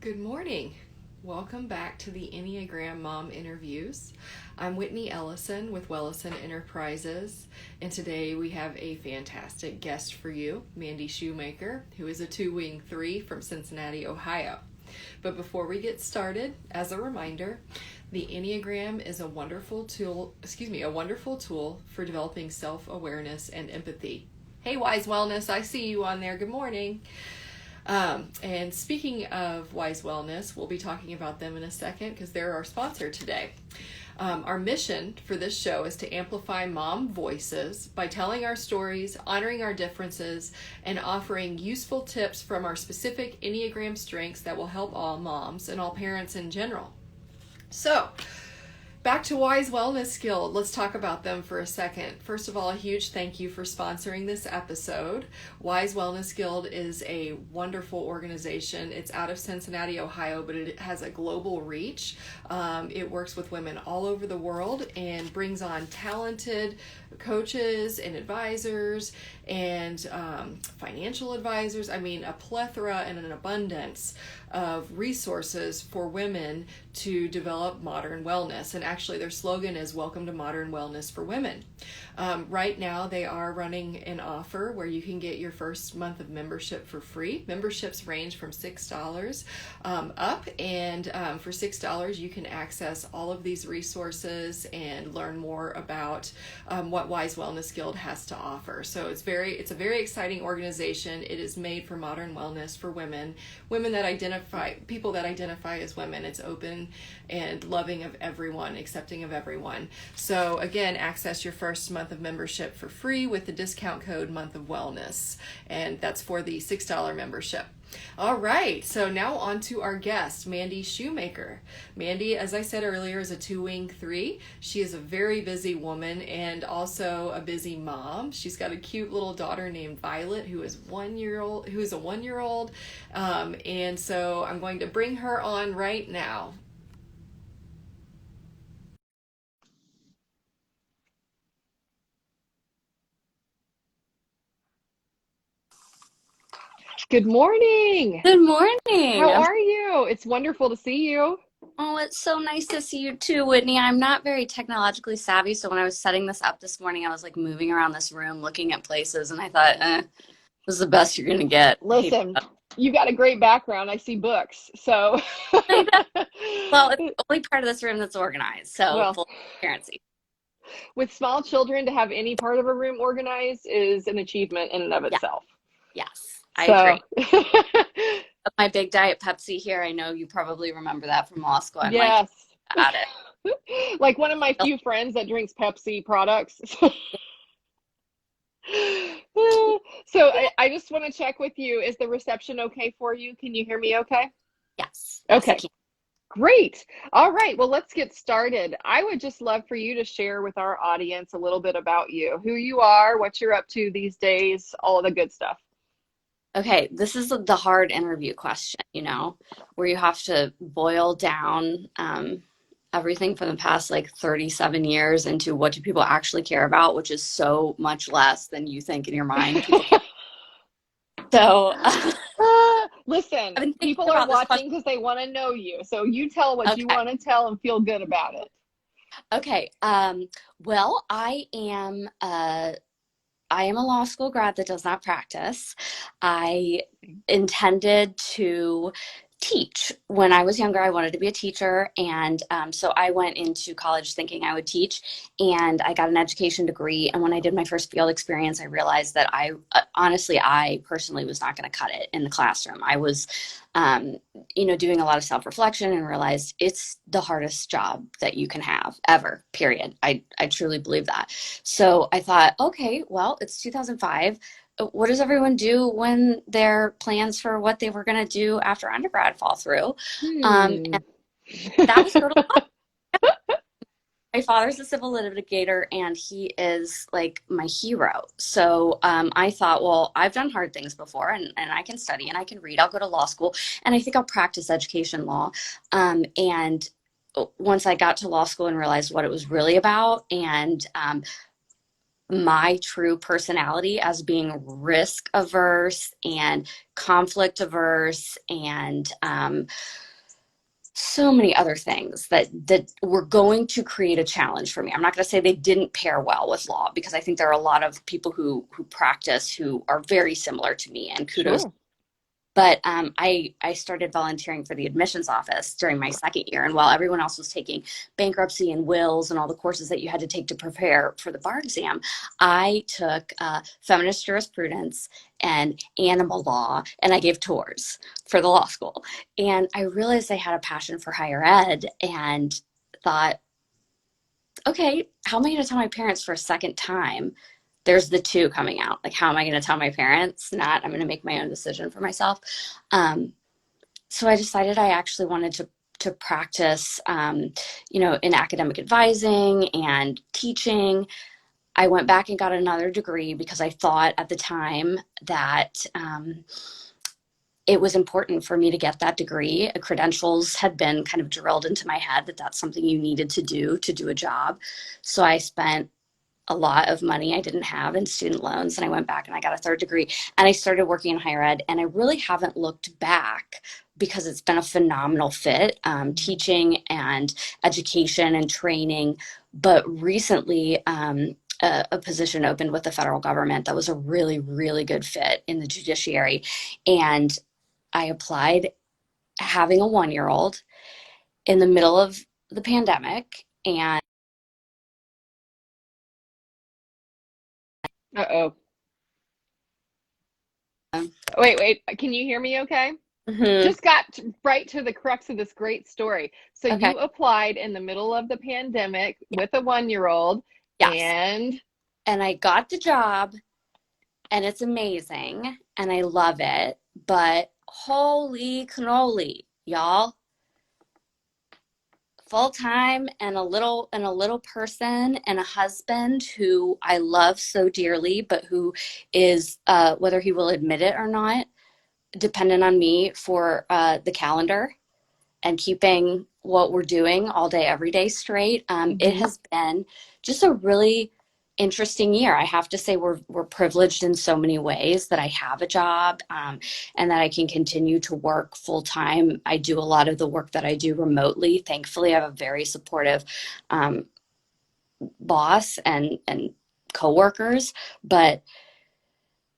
Good morning. Welcome back to the Enneagram Mom Interviews. I'm Whitney Ellison with Ellison Enterprises, and today we have a fantastic guest for you, Mandy Shoemaker, who is a two-wing 3 from Cincinnati, Ohio. But before we get started, as a reminder, the Enneagram is a wonderful tool for developing self-awareness and empathy. Hey, Wise Wellness, I see you on there. Good morning. And speaking of Wise Wellness, we'll be talking about them in a second because they're our sponsor today. Our mission for this show is to amplify mom voices by telling our stories, honoring our differences, and offering useful tips from our specific Enneagram strengths that will help all moms and all parents in general. So, back to Wise Wellness Guild. Let's talk about them for a second. First of all, a huge thank you for sponsoring this episode. Wise Wellness Guild is a wonderful organization. It's out of Cincinnati, Ohio, but it has a global reach. It works with women all over the world and brings on talented coaches and advisors and financial advisors. I mean, a plethora and an abundance of resources for women to develop modern wellness. And actually their slogan is Welcome to Modern Wellness for Women. Right now they are running an offer where you can get your first month of membership for free. Memberships range from $6 up, and for $6 you can access all of these resources and learn more about what Wise Wellness Guild has to offer. So it's a very exciting organization. It is made for modern wellness for women people that identify as women. It's open and loving of everyone, accepting of everyone. So again, access your first month of membership for free with the discount code Month of Wellness, and that's for the $6 membership. All right, so now on to our guest, Mandy Shoemaker. Mandy, as I said earlier, is a two-wing 3. She is a very busy woman and also a busy mom. She's got a cute little daughter named Violet who's a 1-year-old. And so I'm going to bring her on right now. Good morning. Good morning. How are you? It's wonderful to see you. Oh, it's so nice to see you too, Whitney. I'm not very technologically savvy, so when I was setting this up this morning, I was like moving around this room looking at places, and I thought, this is the best you're gonna get. Listen, you got a great background. I see books, so. Well, it's the only part of this room that's organized, so Well, full transparency. with small children, to have any part of a room organized is an achievement in and of itself. Yes, I agree. My big diet Pepsi here, I know you probably remember that from law school. I'm Yes. like, at it. Like one of my few friends that drinks Pepsi products. So I just want to check with you. Is the reception okay for you? Can you hear me okay? Yes. Okay. Yes, Great. All right. Well, let's get started. I would just love for you to share with our audience a little bit about you, who you are, what you're up to these days, all of the good stuff. Okay, this is the hard interview question, where you have to boil down everything from the past 37 years into what do people actually care about, which is so much less than you think in your mind. So, listen, people are watching because they want to know you. So you tell what you want to tell and feel good about it. Okay. Well, I am a law school grad that does not practice. I intended to teach. When I was younger, I wanted to be a teacher. And so I went into college thinking I would teach, and I got an education degree. And when I did my first field experience, I realized that I personally was not going to cut it in the classroom. I was, doing a lot of self-reflection and realized it's the hardest job that you can have ever, period. I truly believe that. So I thought, okay, well, it's 2005. What does everyone do when their plans for what they were going to do after undergrad fall through? And that was go to law. My father's a civil litigator, and he is like my hero. So I thought, well, I've done hard things before, and I can study and I can read. I'll go to law school, and I think I'll practice education law. And once I got to law school and realized what it was really about, and my true personality as being risk averse and conflict averse and so many other things that were going to create a challenge for me. I'm not going to say they didn't pair well with law, because I think there are a lot of people who practice who are very similar to me, and kudos. Sure. But I started volunteering for the admissions office during my second year. And while everyone else was taking bankruptcy and wills and all the courses that you had to take to prepare for the bar exam, I took feminist jurisprudence and animal law, and I gave tours for the law school. And I realized I had a passion for higher ed and thought, okay, how am I going to tell my parents for a second time? There's the two coming out. Like, how am I going to tell my parents? Not, I'm going to make my own decision for myself. So I decided I actually wanted to practice, in academic advising and teaching. I went back and got another degree because I thought at the time that it was important for me to get that degree. Credentials had been kind of drilled into my head that that's something you needed to do a job. So I spent a lot of money I didn't have in student loans, and I went back and I got a third degree, and I started working in higher ed, and I really haven't looked back because it's been a phenomenal fit, teaching and education and training. But recently, a position opened with the federal government that was a really, really good fit in the judiciary, and I applied having a 1-year-old in the middle of the pandemic. And Uh-oh. Wait. Can you hear me okay? Mhm. Just got right to the crux of this great story. So Okay. you applied in the middle of the pandemic with a 1-year-old, Yes. and And I got the job, and it's amazing and I love it, but holy cannoli, y'all. Full time and a little person and a husband who I love so dearly, but who is whether he will admit it or not, dependent on me for the calendar and keeping what we're doing all day, every day straight. It Mhm. has been just a really interesting year. I have to say we're privileged in so many ways that I have a job, and that I can continue to work full time. I do a lot of the work that I do remotely. Thankfully, I have a very supportive um, boss and coworkers, but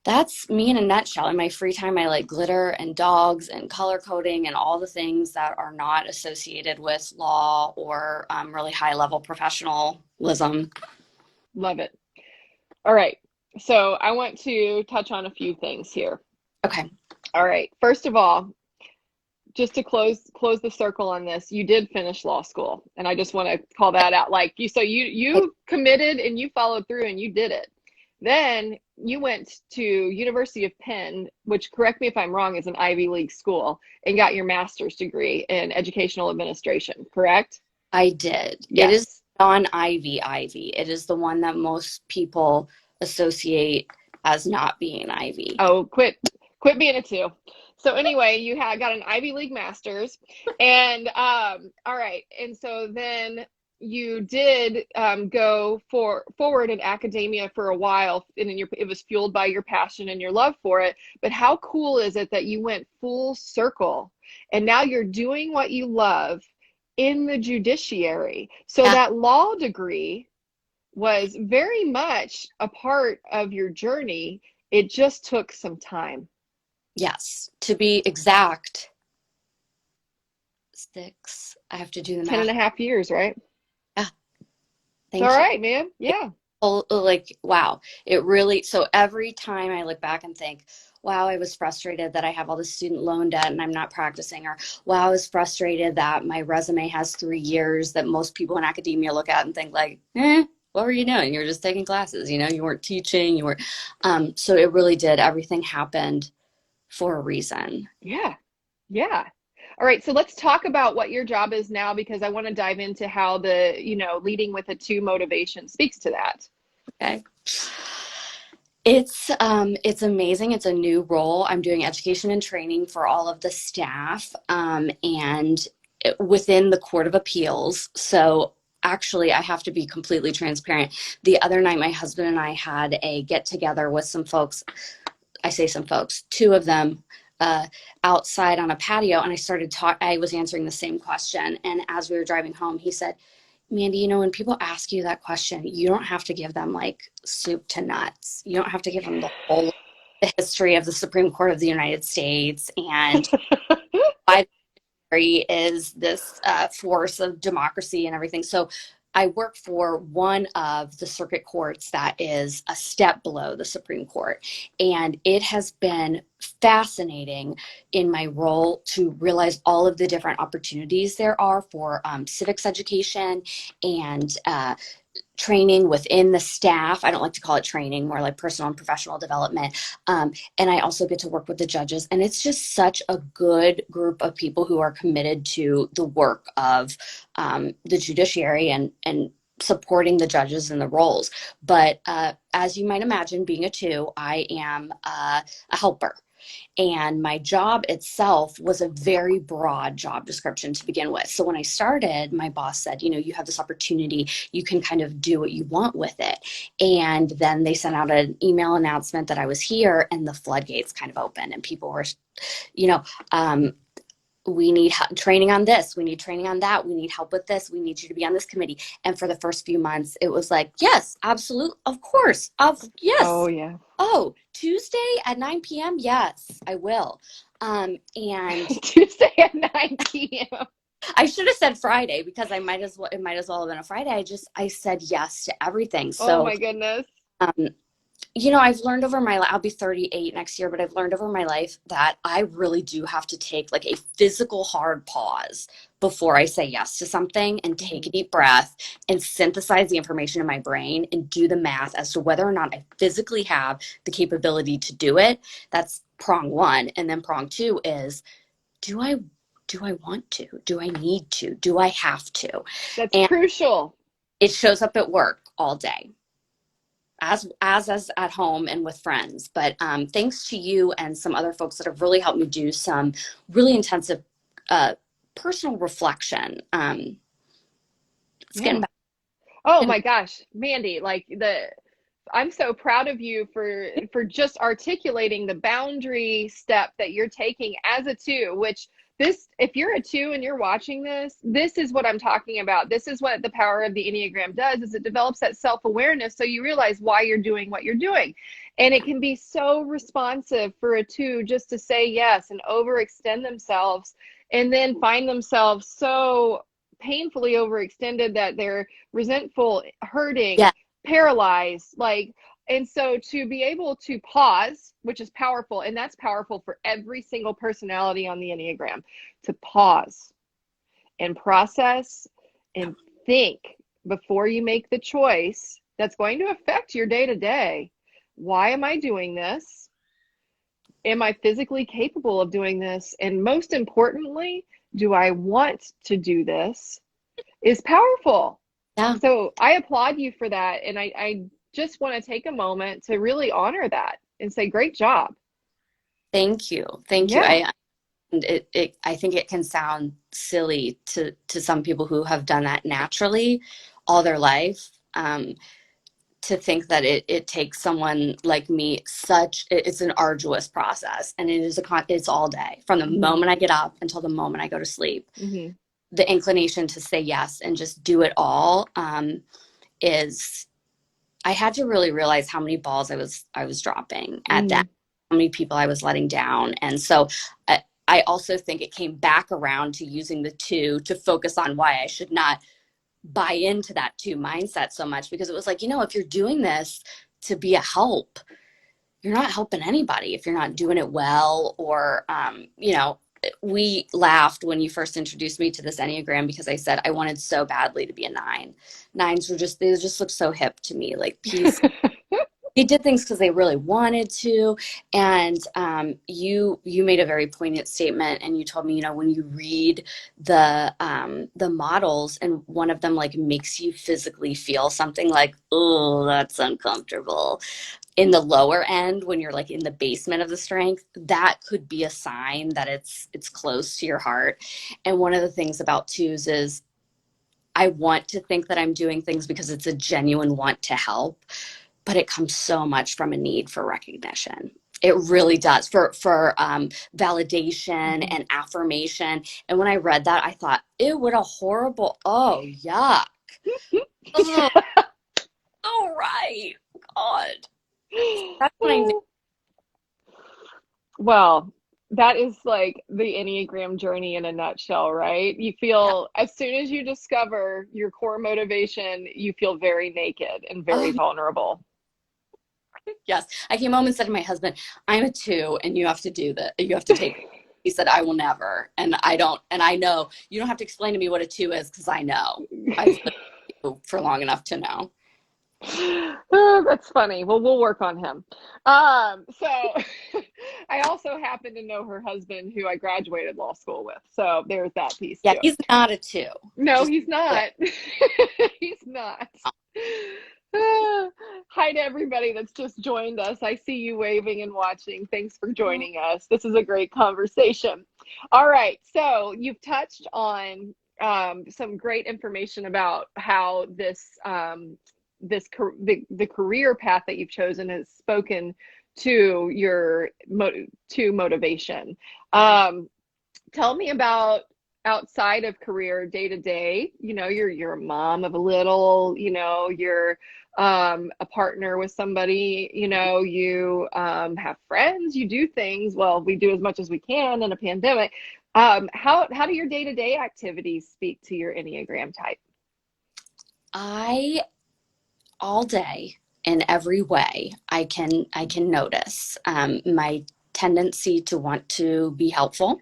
that's me in a nutshell. In my free time, I like glitter and dogs and color coding and all the things that are not associated with law or really high level professionalism. Love it. All right. So I want to touch on a few things here. Okay. All right. First of all, just to close the circle on this, you did finish law school, and I just want to call that out. Like you, so you committed and you followed through and you did it. Then you went to University of Penn, which, correct me if I'm wrong, is an Ivy League school, and got your master's degree in educational administration, correct? I did. It is Yes. non-Ivy. It is the one that most people associate as not being Ivy. Oh, quit being a two. So anyway, you had got an Ivy League master's, and all right, and so then you did go forward in academia for a while, and then it was fueled by your passion and your love for it. But how cool is it that you went full circle, and now you're doing what you love in the judiciary? So Yeah. that law degree was very much a part of your journey. It just took some time. Yes. To be exact, six. I have to do the Ten math. and a half years, right? Yeah. It's all Thank you. right, man. Yeah. Like, wow, it really, so every time I look back and think, wow, I was frustrated that I have all this student loan debt and I'm not practicing, or wow, I was frustrated that my resume has 3 years, that most people in academia look at and think like, what were you doing? You're just taking classes, you weren't teaching, you were, so it really did, everything happened for a reason. Yeah. Yeah. All right. So let's talk about what your job is now, because I want to dive into how leading with a two motivation speaks to that. Okay. It's amazing. It's a new role. I'm doing education and training for all of the staff, and within the Court of Appeals. So actually, I have to be completely transparent. The other night, my husband and I had a get together with some folks. I say some folks, two of them, uh, outside on a patio, and I was answering the same question. And as we were driving home, he said, Mandy, when people ask you that question, you don't have to give them like soup to nuts. You don't have to give them the history of the Supreme Court of the United States and why is this force of democracy and everything. So I work for one of the circuit courts that is a step below the Supreme Court. And it has been fascinating in my role to realize all of the different opportunities there are for civics education and training within the staff. I don't like to call it training, more like personal and professional development. And I also get to work with the judges. And it's just such a good group of people who are committed to the work of the judiciary and supporting the judges in the roles. But as you might imagine, being a two, I am a helper. And my job itself was a very broad job description to begin with. So when I started, my boss said, you have this opportunity, you can kind of do what you want with it. And then they sent out an email announcement that I was here, and the floodgates kind of opened, and people were, you know, um, we need training on this, we need training on that, we need help with this, we need you to be on this committee. And for the first few months, it was like, yes, absolutely, of course, yes. Oh, yeah. Oh, Tuesday at 9 p.m. Yes, I will. And Tuesday at 9 p.m. I should have said Friday, because it might as well have been a Friday. I said yes to everything. So, oh my goodness. I've learned over my life, I'll be 38 next year, but I've learned over my life that I really do have to take like a physical hard pause before I say yes to something, and take a deep breath and synthesize the information in my brain and do the math as to whether or not I physically have the capability to do it. That's prong one. And then prong two is, do I want to? Do I need to? Do I have to? That's And crucial. it shows up at work all day, as at home and with friends. But thanks to you and some other folks that have really helped me do some really intensive personal reflection. It's getting back. Oh my gosh, Mandy, I'm so proud of you for just articulating the boundary step that you're taking as a two, which if you're a two and you're watching this is what I'm talking about. This is what the power of the Enneagram does, is it develops that self-awareness, so you realize why you're doing what you're doing. And it can be so responsive for a two just to say yes and overextend themselves, and then find themselves so painfully overextended that they're resentful, hurting, Yeah. paralyzed, and so to be able to pause, which is powerful, and that's powerful for every single personality on the Enneagram, to pause and process and think before you make the choice that's going to affect your day to day. Why am I doing this? Am I physically capable of doing this? And most importantly, do I want to do this? Is powerful. Yeah. So I applaud you for that. And I just want to take a moment to really honor that and say, great job. Thank you. Yeah. I think it can sound silly to some people who have done that naturally all their life, to think that it takes someone like me it's an arduous process, and it's all day, from the moment I get up until the moment I go to sleep. Mm-hmm. The inclination to say yes and just do it all is, I had to really realize how many balls I was dropping at that, how many people I was letting down. And so I also think it came back around to using the two to focus on why I should not buy into that two mindset so much, because it was like, if you're doing this to be a help, you're not helping anybody if you're not doing it well. Or, we laughed when you first introduced me to this Enneagram, because I said I wanted so badly to be a 9. 9s they just looked so hip to me, like peace. They did things because they really wanted to. And you made a very poignant statement, and you told me, when you read the models, and one of them like makes you physically feel something like, oh, that's uncomfortable, in the lower end, when you're like in the basement of the strength, that could be a sign that it's close to your heart. And one of the things about twos is I want to think that I'm doing things because it's a genuine want to help, but it comes so much from a need for recognition. It really does, for validation and affirmation. And when I read that, I thought, ew, what a horrible, oh, yuck. Oh, all right. God. That's what I Well, that is like the Enneagram journey in a nutshell, right? You yeah. feel, as soon as you discover your core motivation, you feel very naked and very Oh, vulnerable. yes. I came home and said to my husband, I'm a 2 and you have to do that. You have to take. He said, I will never. And I don't. And I know you don't have to explain to me what a 2 is because I know. I've lived with you for long enough to know. Oh, that's funny. Well, we'll work on him. So I also happen to know her husband who I graduated law school with. So there's that piece Yeah, too. he's not a 2. No, Just he's clear. not. He's not. Hi to everybody that's just joined us. I see you waving and watching. Thanks for joining us. This is a great conversation. All right, so you've touched on some great information about how the career path that you've chosen has spoken to your motivation. Tell me about outside of career, day to day. You're a mom of a little, you're a partner with somebody, you have friends, you do things. Well, we do as much as we can in a pandemic. How do your day to day activities speak to your Enneagram type? I all day in every way I can notice my tendency to want to be helpful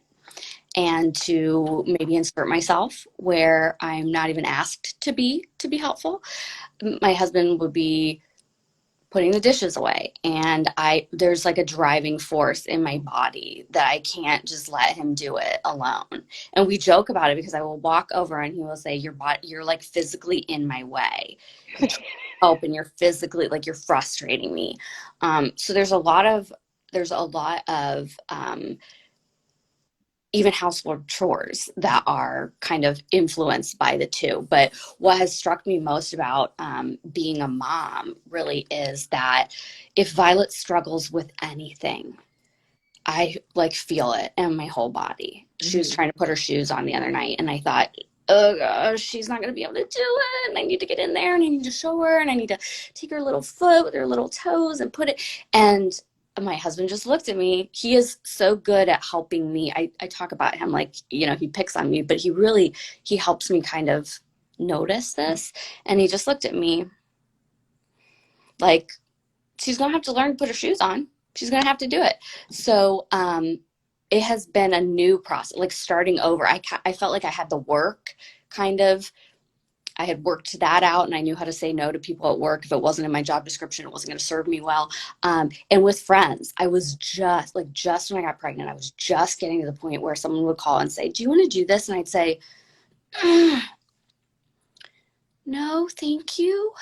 and to maybe insert myself where I'm not even asked to be helpful. My husband would be putting the dishes away, and there's like a driving force in my body that I can't just let him do it alone. And we joke about it because I will walk over and he will say, you're like physically in my way. You're trying to help and you're physically, like, you're frustrating me. So there's a lot of even household chores that are kind of influenced by the 2. But what has struck me most about being a mom really is that if Violet struggles with anything, I like feel it in my whole body. She was Mhm. trying to put her shoes on the other night, and I thought, oh gosh, she's not going to be able to do it. And I need to get in there and I need to show her and I need to take her little foot with her little toes and put it. And my husband just looked at me. He is so good at helping me. I talk about him like, he picks on me, but he helps me kind of notice this. And he just looked at me like, she's going to have to learn to put her shoes on. She's going to have to do it. So it has been a new process, like starting over. I felt like I had the work kind of. I had worked that out and I knew how to say no to people at work. If it wasn't in my job description, it wasn't going to serve me well. And with friends, I was just when I got pregnant, I was just getting to the point where someone would call and say, do you want to do this? And I'd say, no, thank you.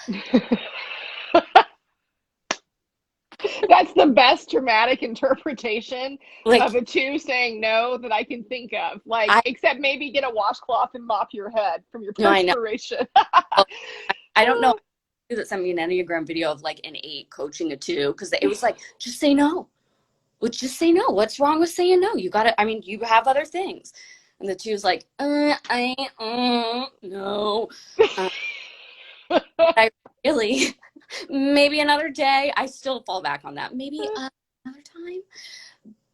That's the best dramatic interpretation Like, of a 2 saying no that I can think of. Like, I, except maybe get a washcloth and mop your head from your no, I know. perspiration. I don't know that sent me an Enneagram video of like an 8 coaching a 2 because it was like, just say no. Well, just say no. What's wrong with saying no? You have other things. And the 2's like, no. I really, maybe another day. I still fall back on that. Maybe another time.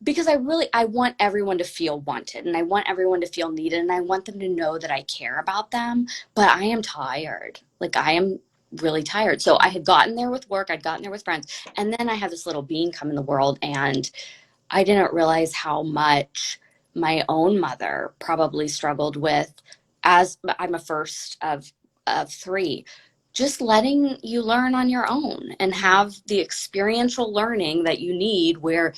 Because I want everyone to feel wanted and I want everyone to feel needed and I want them to know that I care about them. But I am tired. Like, I am really tired. So I had gotten there with work. I'd gotten there with friends. And then I had this little being come in the world and I didn't realize how much my own mother probably struggled with, as I'm a first of 3, just letting you learn on your own and have the experiential learning that you need where,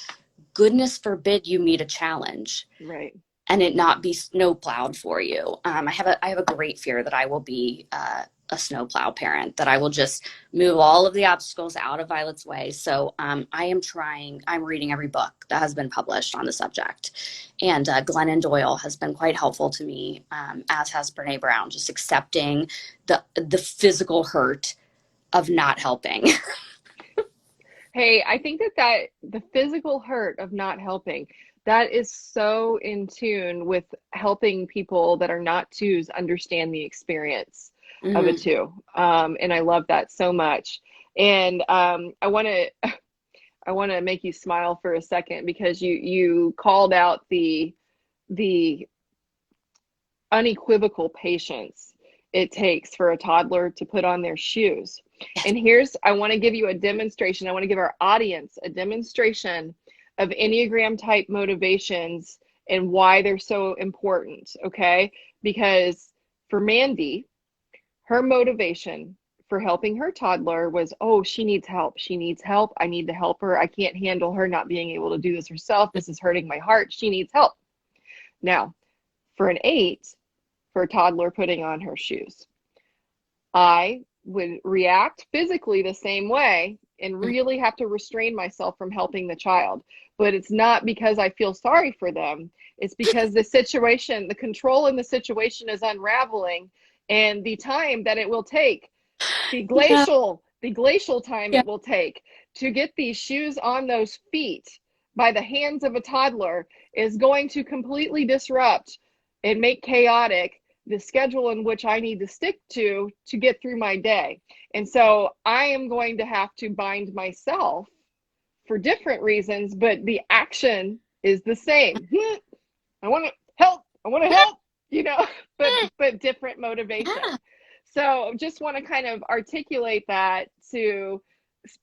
goodness forbid, you meet a challenge Right. and it not be snowplowed for you. I have a great fear that I will be a snowplow parent, that I will just move all of the obstacles out of Violet's way. So I'm reading every book that has been published on the subject. And Glennon Doyle has been quite helpful to me, as has Brene Brown, just accepting the physical hurt of not helping. Hey, I think that the physical hurt of not helping, that is so in tune with helping people that are not twos understand the experience of a Mhm. two. And I love that so much. And I want to make you smile for a second, because you called out the unequivocal patience it takes for a toddler to put on their shoes. Yes. And I want to give you a demonstration. I want to give our audience a demonstration of Enneagram type motivations and why they're so important, okay? Because for Mandy, her motivation for helping her toddler was, oh, she needs help. She needs help. I need to help her. I can't handle her not being able to do this herself. This is hurting my heart. She needs help. Now, for an 8, for a toddler putting on her shoes, I would react physically the same way and really have to restrain myself from helping the child. But it's not because I feel sorry for them. It's because the situation, the control in the situation is unraveling, and the time that it will take, the Yeah. glacial time Yeah. it will take to get these shoes on those feet by the hands of a toddler is going to completely disrupt and make chaotic the schedule in which I need to stick to get through my day. And so I am going to have to bind myself for different reasons, but the action is the same. I want to help. I want to help, you know, but different motivation. Yeah. So just want to kind of articulate that to,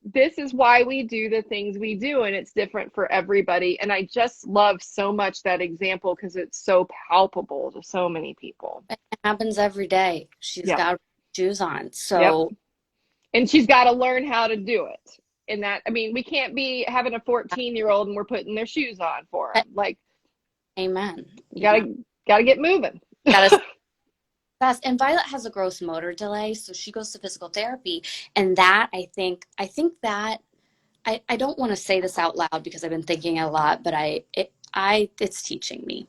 this is why we do the things we do, and it's different for everybody. And I just love so much that example because it's so palpable to so many people. It happens every day. She's Yep. got shoes on. Yep. So And she's got to learn how to do it. And that, I mean, we can't be having a 14-year-old and we're putting their shoes on for them. Like, amen. you gotta get moving. Gotta fast. And Violet has a gross motor delay, so she goes to physical therapy. And that I think that I don't want to say this out loud because I've been thinking a lot, but it's teaching me.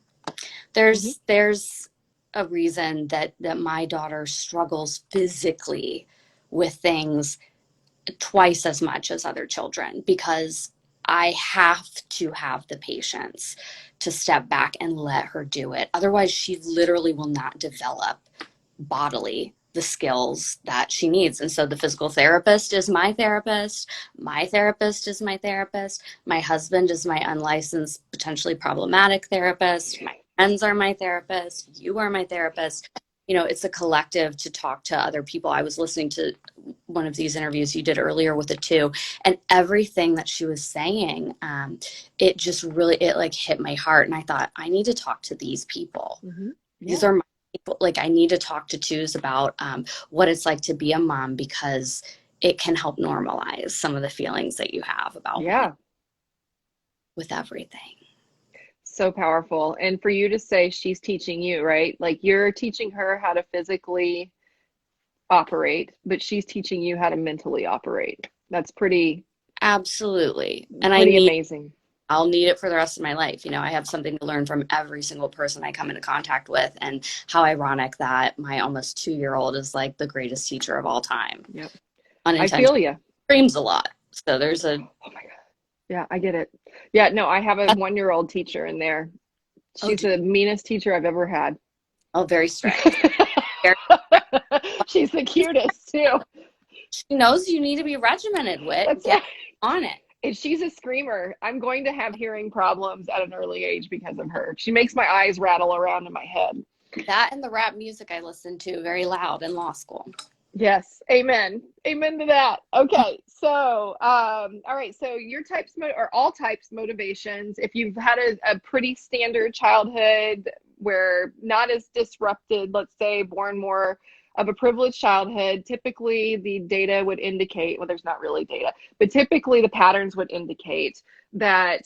Mhm. There's a reason that my daughter struggles physically with things twice as much as other children, because I have to have the patience to step back and let her do it. Otherwise, she literally will not develop bodily the skills that she needs. And so the physical therapist is my therapist. My therapist is my therapist. My husband is my unlicensed, potentially problematic therapist. My friends are my therapist. You are my therapist. You know, it's a collective to talk to other people. I was listening to one of these interviews you did earlier with the two, and everything that she was saying, it just really, it like hit my heart. And I thought, I need to talk to these people. Mhm. These Yeah. are my people. Like, I need to talk to twos about what it's like to be a mom, because it can help normalize some of the feelings that you have about Yeah. with everything. So powerful. And for you to say she's teaching you, right? Like you're teaching her how to physically operate, but she's teaching you how to mentally operate. That's Absolutely. And pretty amazing. I'll need it for the rest of my life. You know, I have something to learn from every single person I come into contact with. And how ironic that my almost 2-year-old is like the greatest teacher of all time. Yep. I Unintentional. feel you. Screams a lot. So there's a, Oh my God. Yeah, I get it. Yeah, no, I have a 1-year-old teacher in there. oh, She's the meanest teacher I've ever had. very strict. Very, She's the cutest too. she knows you need to be regimented with. That's Get right. on it. And she's a screamer. I'm going to have hearing problems at an early age because of her. She makes my eyes rattle around in my head. That and the rap music I listened to very loud in law school. Yes. Amen. Amen to that. Okay. So, all right. So your types or all types motivations, if you've had a pretty standard childhood where not as disrupted, let's say born more of a privileged childhood, typically the data would indicate, well, there's not really data, but typically the patterns would indicate that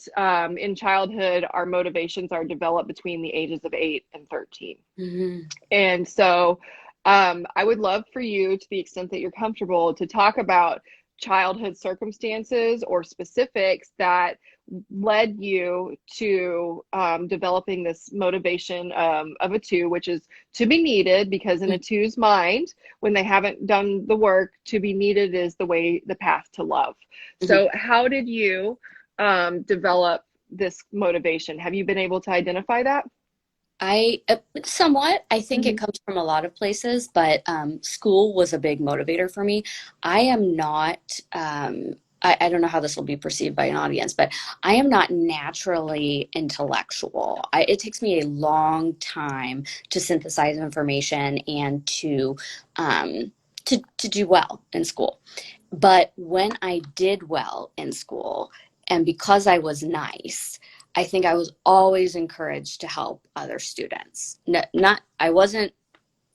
in childhood, our motivations are developed between the ages of 8 and 13. Mm-hmm. And so I would love for you, to the extent that you're comfortable, to talk about childhood circumstances or specifics that led you to developing this motivation of a two, which is to be needed, because in a two's mind, when they haven't done the work, to be needed is the path to love. Mhm. So how did you develop this motivation? Have you been able to identify that? Somewhat, I think it Hmm. comes from a lot of places, but school was a big motivator for me. I am not, I don't know how this will be perceived by an audience, but I am not naturally intellectual. It takes me a long time to synthesize information and um, to do well in school. But when I did well in school, and because I was nice, I think I was always encouraged to help other students. Not I wasn't,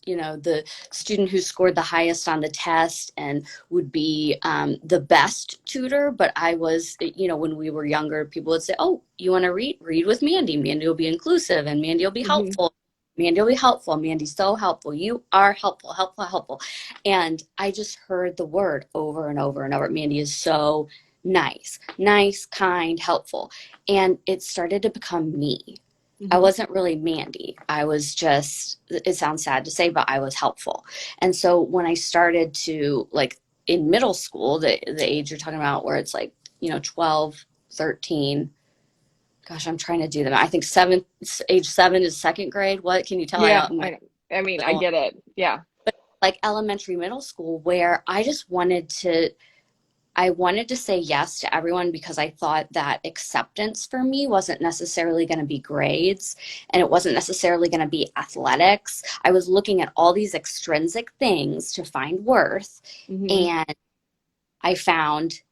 the student who scored the highest on the test and would be the best tutor, but I was, when we were younger, people would say, "Oh, you want to read? Read with Mandy. Mandy will be inclusive, and Mandy will be Hmm. helpful. Mandy will be helpful. Mandy's so helpful. You are helpful, helpful, helpful." And I just heard the word over and over and over. Mandy is so nice, nice, kind, helpful. And it started to become me. I Hmm. wasn't really Mandy. I was just, it sounds sad to say, but I was helpful. And so when I started to, like, in middle school, the age you're talking about, where it's like, 12, 13. Gosh, I'm trying to do them. I think age 7 is second grade. What can you tell? I Yeah, don't, my I mean, I middle, get it. Yeah. like elementary, middle school, where I wanted to say yes to everyone because I thought that acceptance for me wasn't necessarily going to be grades, and it wasn't necessarily going to be athletics. I was looking at all these extrinsic things to find worth, Hmm. and I found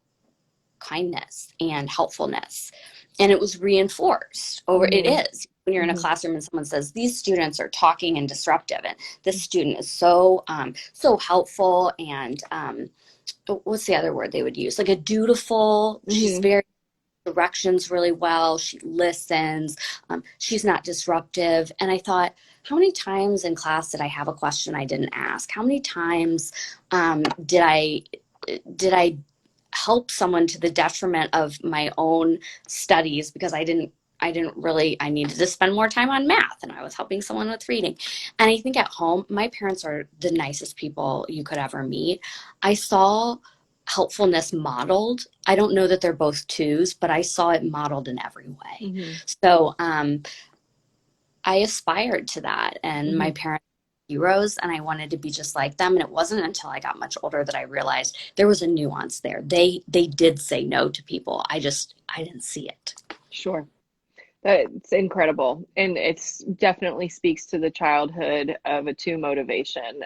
kindness and helpfulness. And it was reinforced over, it Hmm. is. When you're in a Hmm. classroom and someone says, "These students are talking and disruptive, and this student is so helpful," and what's the other word they would use? Like a dutiful. She's Hmm. very directions really well. She listens. She's not disruptive. And I thought, how many times in class did I have a question I didn't ask? How many times did I help someone to the detriment of my own studies because I needed to spend more time on math and I was helping someone with reading. And I think at home, my parents are the nicest people you could ever meet. I saw helpfulness modeled. I don't know that they're both twos, but I saw it modeled in every way. Hmm. So I aspired to that, and my Hmm. parents were heroes, and I wanted to be just like them. And it wasn't until I got much older that I realized there was a nuance there. They did say no to people. I didn't see it. Sure. That's incredible. And it's definitely speaks to the childhood of a two motivation.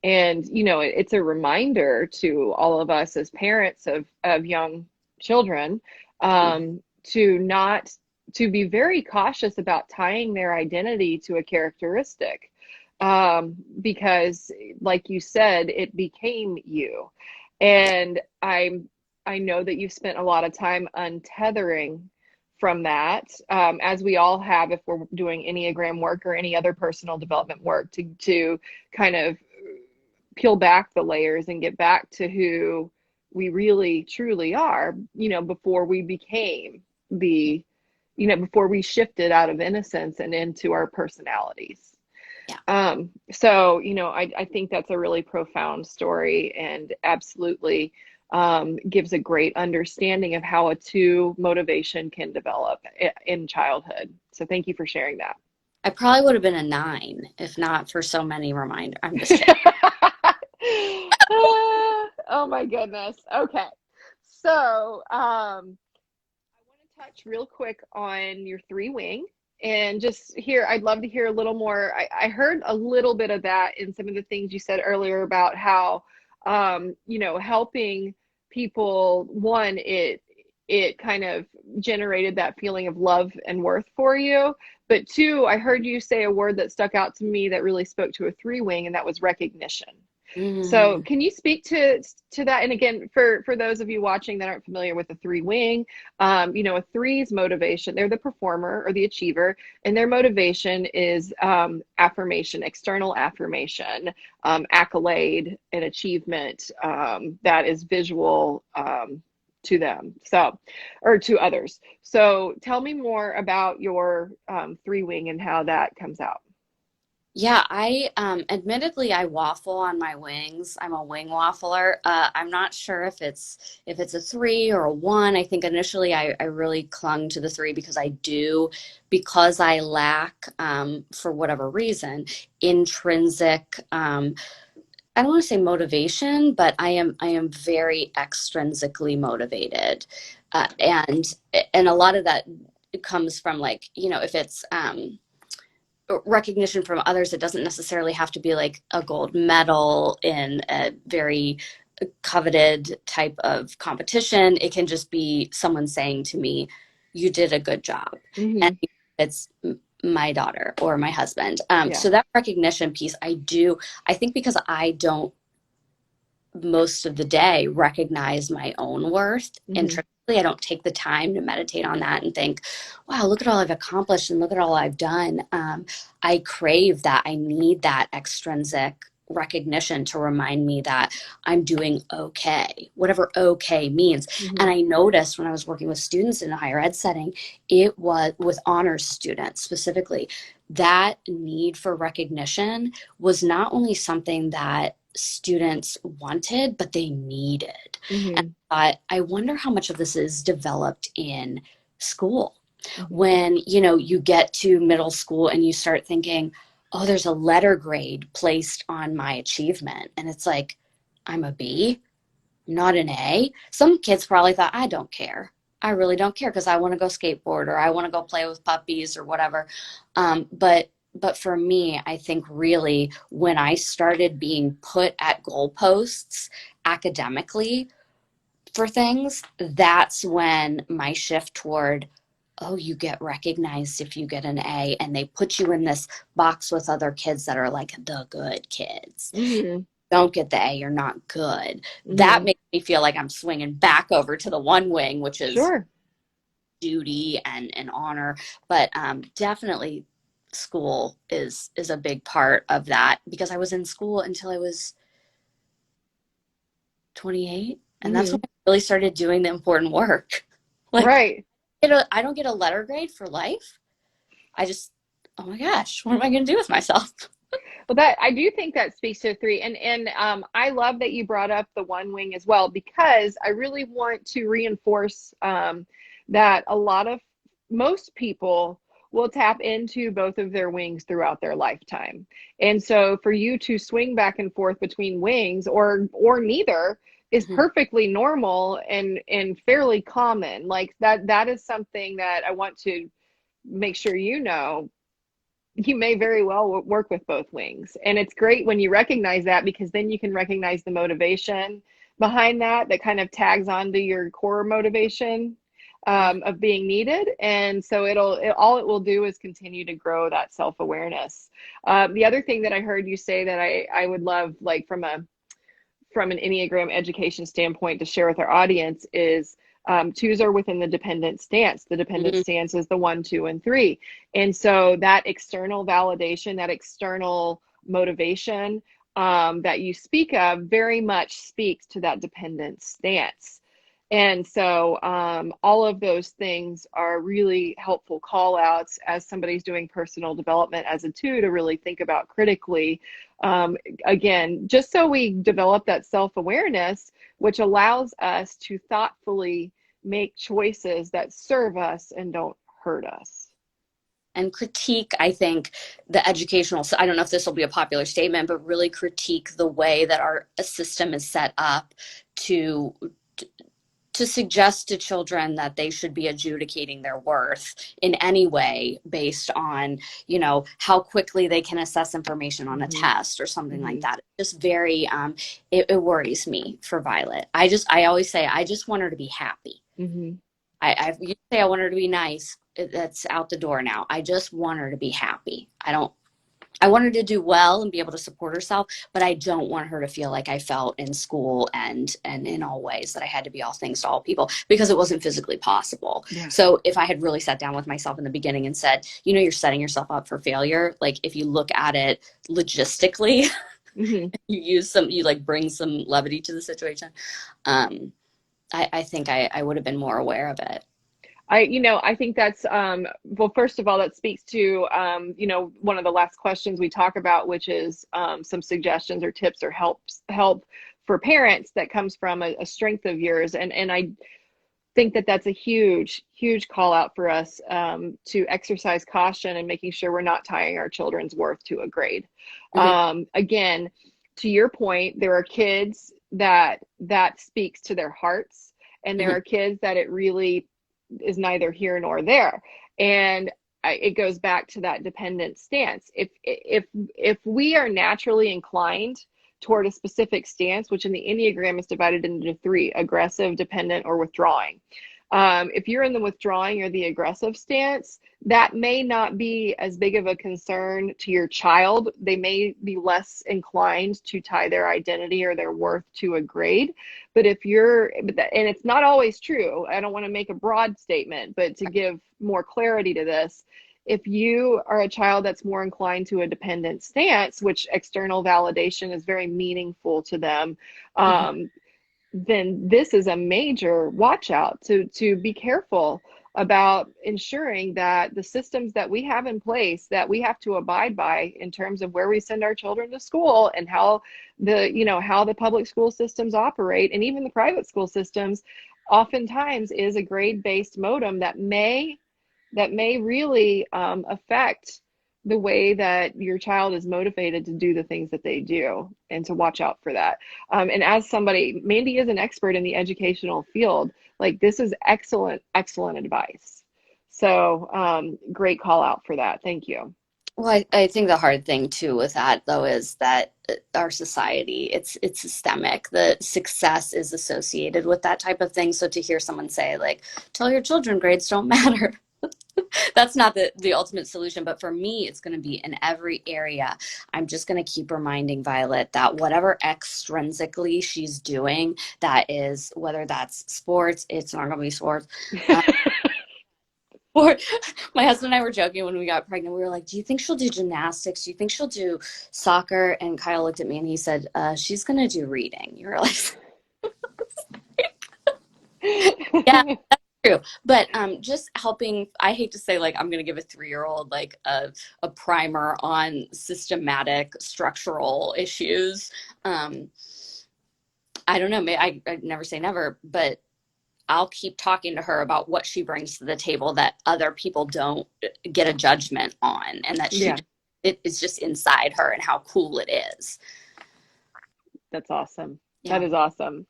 And it's a reminder to all of us as parents of young children, to not to be very cautious about tying their identity to a characteristic. Because like you said, it became you. And I know that you've spent a lot of time untethering from that, as we all have if we're doing Enneagram work or any other personal development work, to kind of peel back the layers and get back to who we really truly are, before we became the, before we shifted out of innocence and into our personalities. Yeah. So, I think that's a really profound story, and absolutely gives a great understanding of how a two motivation can develop in childhood. So thank you for sharing that. I probably would have been a 9 if not for so many reminders. I'm just kidding. Oh my goodness. Okay. So, I want to touch real quick on your three wing, and just hear, I'd love to hear a little more. I heard a little bit of that in some of the things you said earlier about how, helping people, one, it kind of generated that feeling of love and worth for you. But two, I heard you say a word that stuck out to me that really spoke to a three wing, and that was recognition. So Mm. can you speak to that? And again, for those of you watching that aren't familiar with the three wing, a three's motivation, they're the performer or the achiever, and their motivation is affirmation, external affirmation, accolade, and achievement that is visual to them, so, or to others. So tell me more about your three wing and how that comes out. Yeah, I admittedly I waffle on my wings. I'm a wing waffler. I'm not sure if it's a three or a one. I think initially I really clung to the three because I lack for whatever reason intrinsic I don't want to say motivation, but I am very extrinsically motivated, and a lot of that comes from like if it's recognition from others. It doesn't necessarily have to be like a gold medal in a very coveted type of competition. It can just be someone saying to me, "You did a good job," and Hmm. it's my daughter or my husband. Yeah. So that recognition piece, I think because I don't most of the day recognize my own worth Hmm. intrinsically. I don't take the time to meditate on that and think, wow, look at all I've accomplished and look at all I've done. I crave that. I need that extrinsic recognition to remind me that I'm doing okay, whatever okay means. Hmm. And I noticed when I was working with students in a higher ed setting, it was with honors students specifically, that need for recognition was not only something that students wanted, but they needed. And Hmm. I thought, I wonder how much of this is developed in school. Hmm. When, you get to middle school and you start thinking, oh, there's a letter grade placed on my achievement. And it's like, I'm a B, not an A. Some kids probably thought, I don't care. I really don't care because I want to go skateboard or I want to go play with puppies or whatever. But for me, I think really when I started being put at goalposts academically for things, that's when my shift toward, oh, you get recognized if you get an A, and they put you in this box with other kids that are like the good kids. Hmm. Don't get the A, you're not good. That Hmm. makes me feel like I'm swinging back over to the one wing, which is Sure. duty and honor. But definitely school is a big part of that because I was in school until I was 28, and that's when Hmm. I really started doing the important work. Like, Right. I don't get a letter grade for life. I just, oh my gosh, what am I going to do with myself? Well, that I do think that speaks to three, and I love that you brought up the one wing as well because I really want to reinforce that most people will tap into both of their wings throughout their lifetime, and so for you to swing back and forth between wings or neither is Mhm. perfectly normal and fairly common. Like that is something that I want to make sure you may very well work with both wings. And it's great when you recognize that because then you can recognize the motivation behind that kind of tags onto your core motivation Yeah. of being needed. And so all it will do is continue to grow that self-awareness. The other thing that I heard you say that I would love, like from an Enneagram education standpoint to share with our audience is twos are within the dependent stance. The dependent Mhm. stance is the one, two, and three. And so that external validation, that external motivation that you speak of very much speaks to that dependent stance. And so all of those things are really helpful call outs as somebody's doing personal development as a two to really think about critically. Um, Again, just so we develop that self awareness, which allows us to thoughtfully make choices that serve us and don't hurt us. And critique, I think, the educational, so I don't know if this will be a popular statement, but really critique the way that our system is set up to to suggest to children that they should be adjudicating their worth in any way based on, how quickly they can assess information on a Mm-hmm. test or something like Mm-hmm. that. It's just very, it worries me for Violet. I always say, I just want her to be happy. Mm-hmm. You say I want her to be nice. That's out the door now. I just want her to be happy. I want her to do well and be able to support herself, but I don't want her to feel like I felt in school and in all ways that I had to be all things to all people, because it wasn't physically possible. Yeah. So if I had really sat down with myself in the beginning and said, you're setting yourself up for failure, like if you look at it logistically, Mm-hmm. you like bring some levity to the situation. I think I would have been more aware of it. I think that's, well, first of all, that speaks to, one of the last questions we talk about, which is some suggestions or tips or help for parents that comes from a strength of yours. And I think that that's a huge, huge call out for us to exercise caution and making sure we're not tying our children's worth to a grade. Mm-hmm. Again, to your point, there are kids that speaks to their hearts, and there Mm-hmm. are kids that it really is neither here nor there. And it goes back to that dependent stance. If we are naturally inclined toward a specific stance, which in the Enneagram is divided into 3: aggressive, dependent, or withdrawing. If you're in the withdrawing or the aggressive stance, that may not be as big of a concern to your child. They may be less inclined to tie their identity or their worth to a grade. But and it's not always true. I don't want to make a broad statement, but to give more clarity to this, if you are a child that's more inclined to a dependent stance, which external validation is very meaningful to them, then this is a major watch out to be careful about ensuring that the systems that we have in place that we have to abide by in terms of where we send our children to school and how the public school systems operate, and even the private school systems, oftentimes is a grade-based modem that may really affect the way that your child is motivated to do the things that they do, and to watch out for that. And as somebody, Mandy is an expert in the educational field. Like, this is excellent, excellent advice. So great call out for that. Thank you. Well, I think the hard thing too with that though is that our society, it's systemic. The success is associated with that type of thing. So to hear someone say like, tell your children grades don't matter. That's not the ultimate solution, but for me, it's going to be in every area. I'm just going to keep reminding Violet that whatever extrinsically she's doing, that is, whether that's sports, it's not going to be sports. Or my husband and I were joking when we got pregnant. We were like, do you think she'll do gymnastics? Do you think she'll do soccer? And Kyle looked at me and he said, she's going to do reading. You were like, yeah. True. But just helping, I hate to say like I'm going to give a 3-year-old like a primer on systematic structural issues. I don't know, I never say never, but I'll keep talking to her about what she brings to the table that other people don't get a judgment on, and that it is just inside her and how cool it is. That's awesome. Yeah. That is awesome.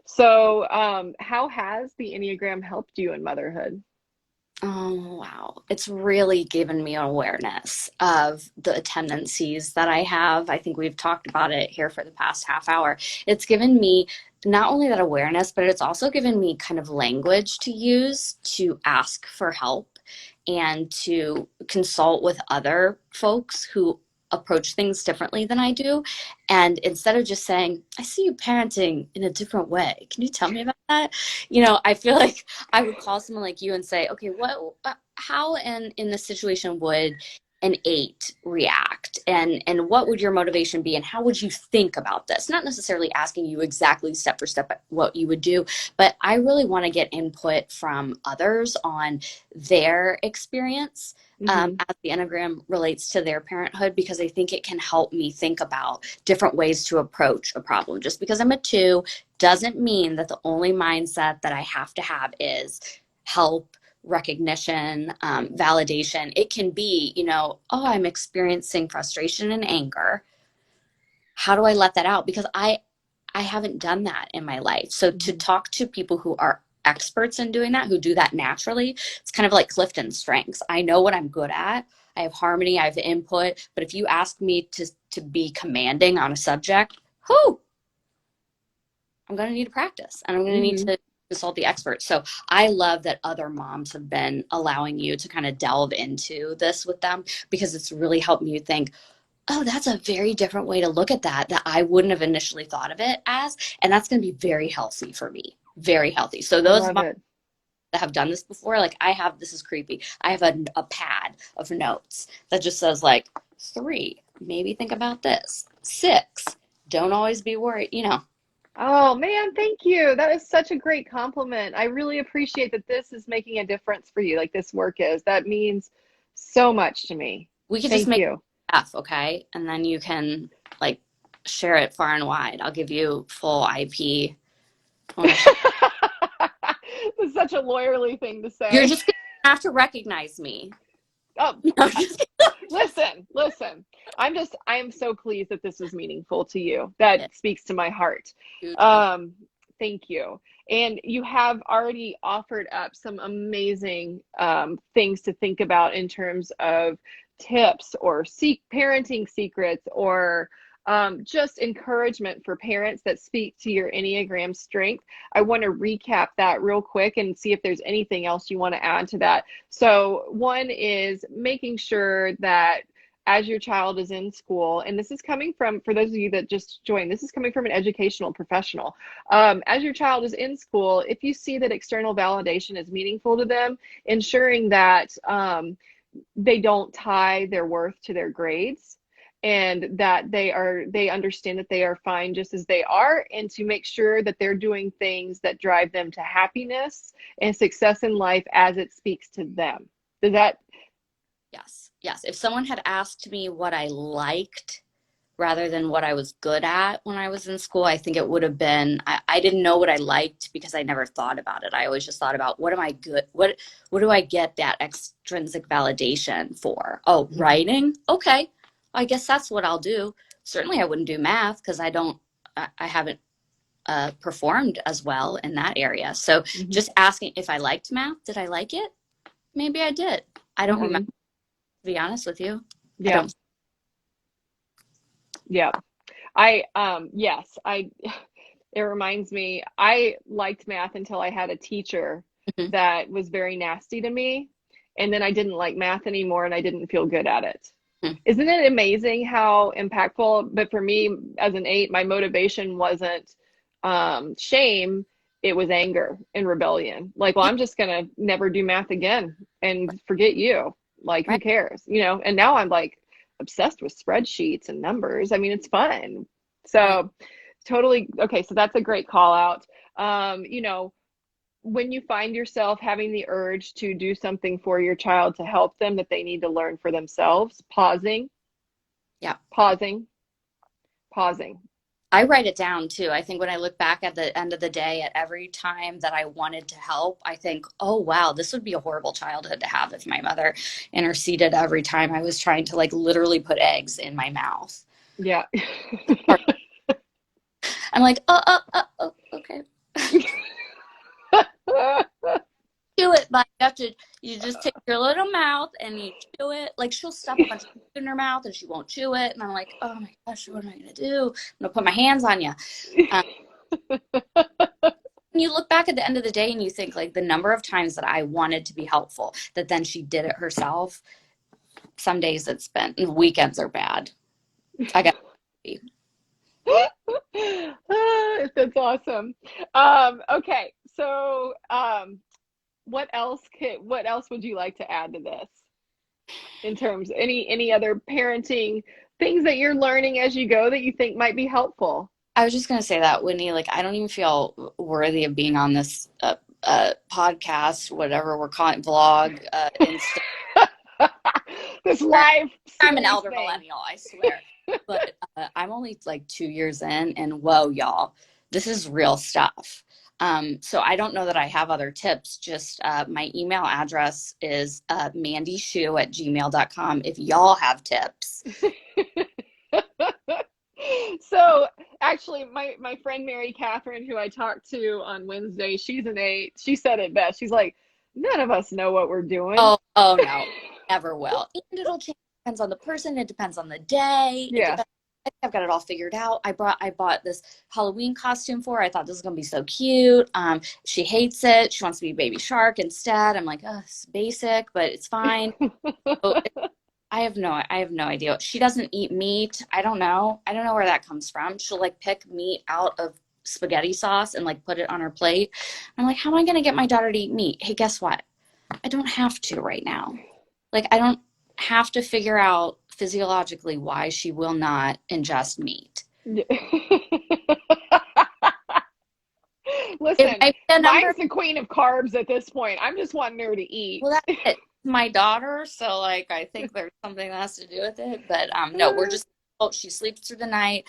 So, how has the Enneagram helped you in motherhood? Oh, wow. It's really given me awareness of the tendencies that I have. I think we've talked about it here for the past half hour. It's given me not only that awareness, but it's also given me kind of language to use to ask for help and to consult with other folks who approach things differently than I do. And instead of just saying, I see you parenting in a different way, can you tell me about that? I feel like I would call someone like you and say, okay, how in this situation would an 8 react, and what would your motivation be, and how would you think about this? Not necessarily asking you exactly step for step what you would do, but I really want to get input from others on their experience as the Enneagram relates to their parenthood, because I think it can help me think about different ways to approach a problem. Just because I'm a 2 doesn't mean that the only mindset that I have to have is help, recognition, validation. It can be, I'm experiencing frustration and anger. How do I let that out? Because I haven't done that in my life. So to talk to people who are experts in doing that, who do that naturally, it's kind of like Clifton strengths. I know what I'm good at. I have harmony, I have input. But if you ask me to be commanding on a subject, I'm going to need to practice, and I'm going to need to consult the experts. So I love that other moms have been allowing you to kind of delve into this with them, because it's really helped me think, oh, that's a very different way to look at that I wouldn't have initially thought of it as. And that's going to be very healthy for me. Very healthy. So I those of love it. that have done this before, like this is creepy. I have a pad of notes that just says like 3, maybe think about this. 6, don't always be worried, Oh man, thank you. That is such a great compliment. I really appreciate that this is making a difference for you, like this work is. That means so much to me. We could just Thank make you. F, okay? And then you can like share it far and wide. I'll give you full IP ownership. It's such a lawyerly thing to You're say. just gonna have to recognize me. Oh, No, just listen. I am so pleased that this was meaningful to you. That speaks to my heart. kidding. Thank you. And you have already offered up some amazing things to think about in terms of tips or parenting secrets or just encouragement for parents that speak to your Enneagram strength. I want to recap that real quick and see if there's anything else you want to add to that. So one is making sure that as your child is in school, and this is coming from, for those of you that just joined, this is coming from an educational professional. As your child is in school, if you see that external validation is meaningful to them, ensuring that they don't tie their worth to their grades, and that they understand that they are fine just as they are, and to make sure that they're doing things that drive them to happiness and success in life as it speaks to them. Does that? Yes. If someone had asked me what I liked rather than what I was good at when I was in school, I think it would have been, I didn't know what I liked because I never thought about it. I always just thought about what am I good, what do I get that extrinsic validation for? Oh, writing? Okay. I guess that's what I'll do. Certainly I wouldn't do math because I haven't performed as well in that area. So just asking if I liked math, did I like it? Maybe I did. I don't remember, to be honest with you. Yeah. Yeah. Yes, it reminds me, I liked math until I had a teacher that was very nasty to me. And then I didn't like math anymore and I didn't feel good at it. Isn't it amazing how impactful? But for me, as an 8, my motivation wasn't shame. It was anger and rebellion. Like, well, I'm just going to never do math again and forget you. Like, who cares? And now I'm like obsessed with spreadsheets and numbers. I mean, it's fun. So totally. Okay. So that's a great call out. When you find yourself having the urge to do something for your child to help them that they need to learn for themselves, pausing. I write it down too. I think when I look back at the end of the day, at every time that I wanted to help, I think, oh, wow, this would be a horrible childhood to have if my mother interceded every time I was trying to like literally put eggs in my mouth. Yeah. I'm like, okay. Do it, but you just take your little mouth and you chew it. Like, she'll stuff a bunch of food in her mouth and she won't chew it. And I'm like, oh my gosh, what am I going to do? I'm going to put my hands on you. You look back at the end of the day and you think like the number of times that I wanted to be helpful, that then she did it herself. Some days it's been, weekends are bad. I got That's awesome. Okay. So, what else would you like to add to this in terms any other parenting things that you're learning as you go that you think might be helpful? I was just going to say that, Whitney, like, I don't even feel worthy of being on this podcast, whatever we're calling it, vlog. This live. I'm an elder millennial, I swear. But I'm only like 2 years in, and whoa, y'all, this is real stuff. So I don't know that I have other tips. Just my email address is mandyshoe@gmail.com if y'all have tips. So actually, my friend Mary Catherine, who I talked to on Wednesday, she's an 8. She said it best. She's like, none of us know what we're doing. Oh no, never will. And it'll change. It depends on the person. It depends on the day. Yeah. I've got it all figured out. I bought this Halloween costume for her. I thought this was gonna be so cute. She hates it. She wants to be Baby Shark instead. I'm like, oh, it's basic, but it's fine. So I have no idea. She doesn't eat meat. I don't know. I don't know where that comes from. She'll like pick meat out of spaghetti sauce and like put it on her plate. I'm like, how am I going to get my daughter to eat meat? Hey, guess what? I don't have to right now. Like, I don't have to figure out physiologically why she will not ingest meat. Listen, It mine's the queen of carbs at this point. I'm just wanting her to eat. Well, that's it. My daughter, so like I think there's something that has to do with it. But no, we're just she sleeps through the night.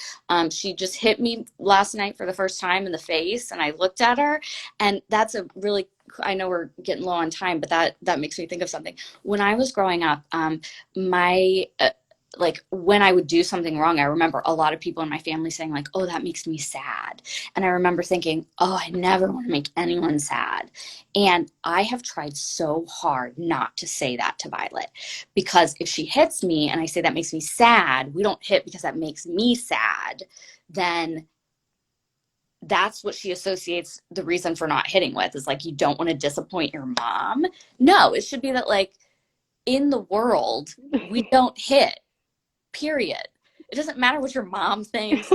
She just hit me last night for the first time in the face, and I looked at her, and that's a really, I know we're getting low on time, but that makes me think of something. When I was growing up, my like when I would do something wrong, I remember a lot of people in my family saying like, oh, that makes me sad. And I remember thinking, oh, I never want to make anyone sad. And I have tried so hard not to say that to Violet, because if she hits me and I say that makes me sad, we don't hit because that makes me sad, then that's what she associates the reason for not hitting with, is like, you don't want to disappoint your mom. No, it should be that like in the world, we don't hit. Period. It doesn't matter what your mom thinks.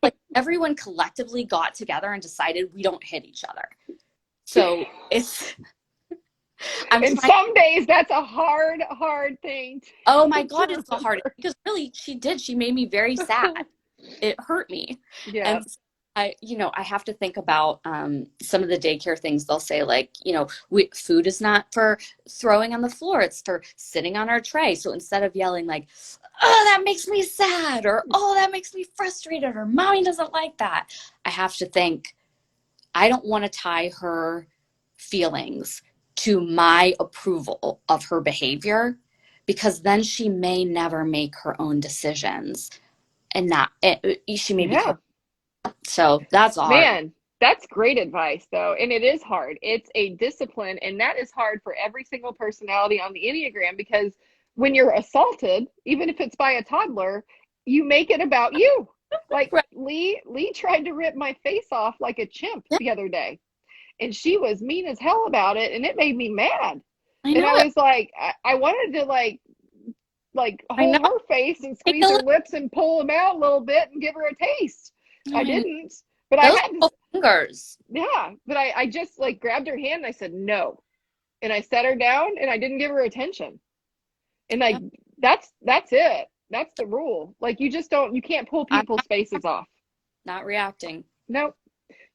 Like everyone collectively got together and decided we don't hit each other. So it's. Some days that's a hard thing. Oh my God, it's so hard, because really she did. She made me very sad. It hurt me. Yeah. And I have to think about some of the daycare things. They'll say like, food is not for throwing on the floor. It's for sitting on our tray. So instead of yelling like, oh, that makes me sad, or oh, that makes me frustrated, or mommy doesn't like that, I have to think, I don't want to tie her feelings to my approval of her behavior, because then she may never make her own decisions, and she may become. So that's hard. Man, that's great advice though. And it is hard. It's a discipline, and that is hard for every single personality on the Enneagram, because when you're assaulted, even if it's by a toddler, you make it about you. Like right. Lee tried to rip my face off like a chimp the other day, and she was mean as hell about it, and it made me mad. And I was like, I wanted to like hold her face and squeeze her lips and pull them out a little bit and give her a taste. I didn't, but I had to, fingers. Yeah, but I just like grabbed her hand and I said no, and I set her down and I didn't give her attention, and that's it. That's the rule. Like you can't pull people's faces off. Not reacting. Nope,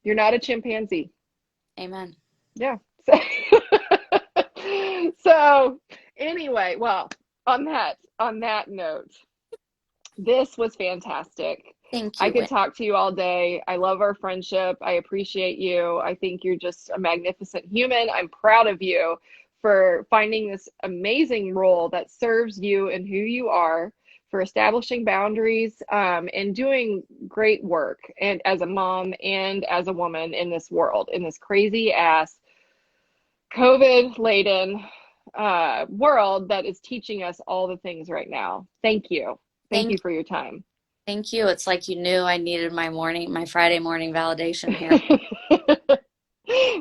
you're not a chimpanzee. Amen. Yeah. So anyway, well, on that note, this was fantastic. Thank you. I could talk to you all day. I love our friendship. I appreciate you. I think you're just a magnificent human. I'm proud of you for finding this amazing role that serves you and who you are, for establishing boundaries, and doing great work, and as a mom and as a woman in this world, in this crazy ass COVID-laden world that is teaching us all the things right now. Thank you. Thank you for your time. Thank you. It's like you knew I needed my Friday morning validation here.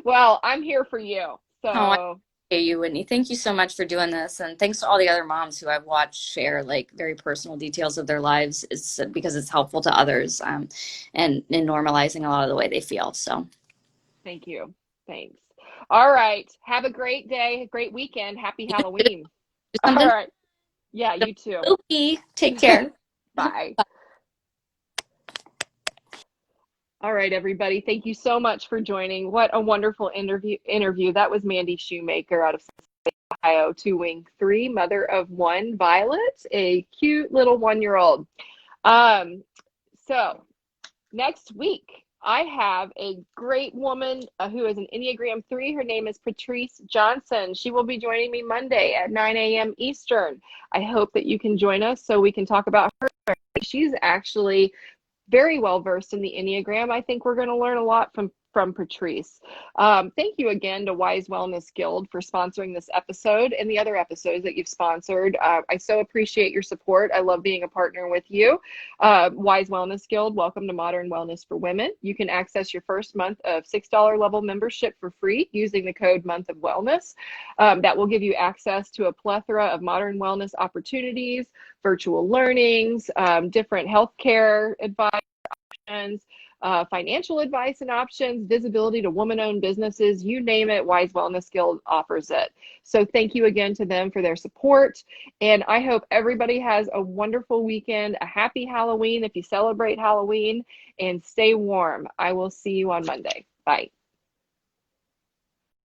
Well, I'm here for you. So I appreciate you, Whitney. Thank you so much for doing this. And thanks to all the other moms who I've watched share like very personal details of their lives, because it's helpful to others, and in normalizing a lot of the way they feel. So thank you. Thanks. All right. Have a great day, a great weekend. Happy Halloween. All right. Yeah, you too. Okay. Take care. Bye. All right, everybody. Thank you so much for joining. What a wonderful interview. That was Mandy Shoemaker out of Ohio, 2-wing-3, mother of one, Violet, a cute little 1-year-old. So next week, I have a great woman who is an Enneagram 3. Her name is Patrice Johnson. She will be joining me Monday at 9 a.m. Eastern. I hope that you can join us so we can talk about her. She's actually very well versed in the Enneagram. I think we're going to learn a lot from from Patrice. Thank you again to Wise Wellness Guild for sponsoring this episode and the other episodes that you've sponsored. I so appreciate your support. I love being a partner with you. Wise Wellness Guild, welcome to Modern Wellness for Women. You can access your first month of $6 level membership for free using the code Month of Wellness. That will give you access to a plethora of modern wellness opportunities, virtual learnings, different healthcare advice options, financial advice and options, visibility to woman-owned businesses, you name it, Wise Wellness Guild offers it. So thank you again to them for their support. And I hope everybody has a wonderful weekend, a happy Halloween if you celebrate Halloween, and stay warm. I will see you on Monday. Bye.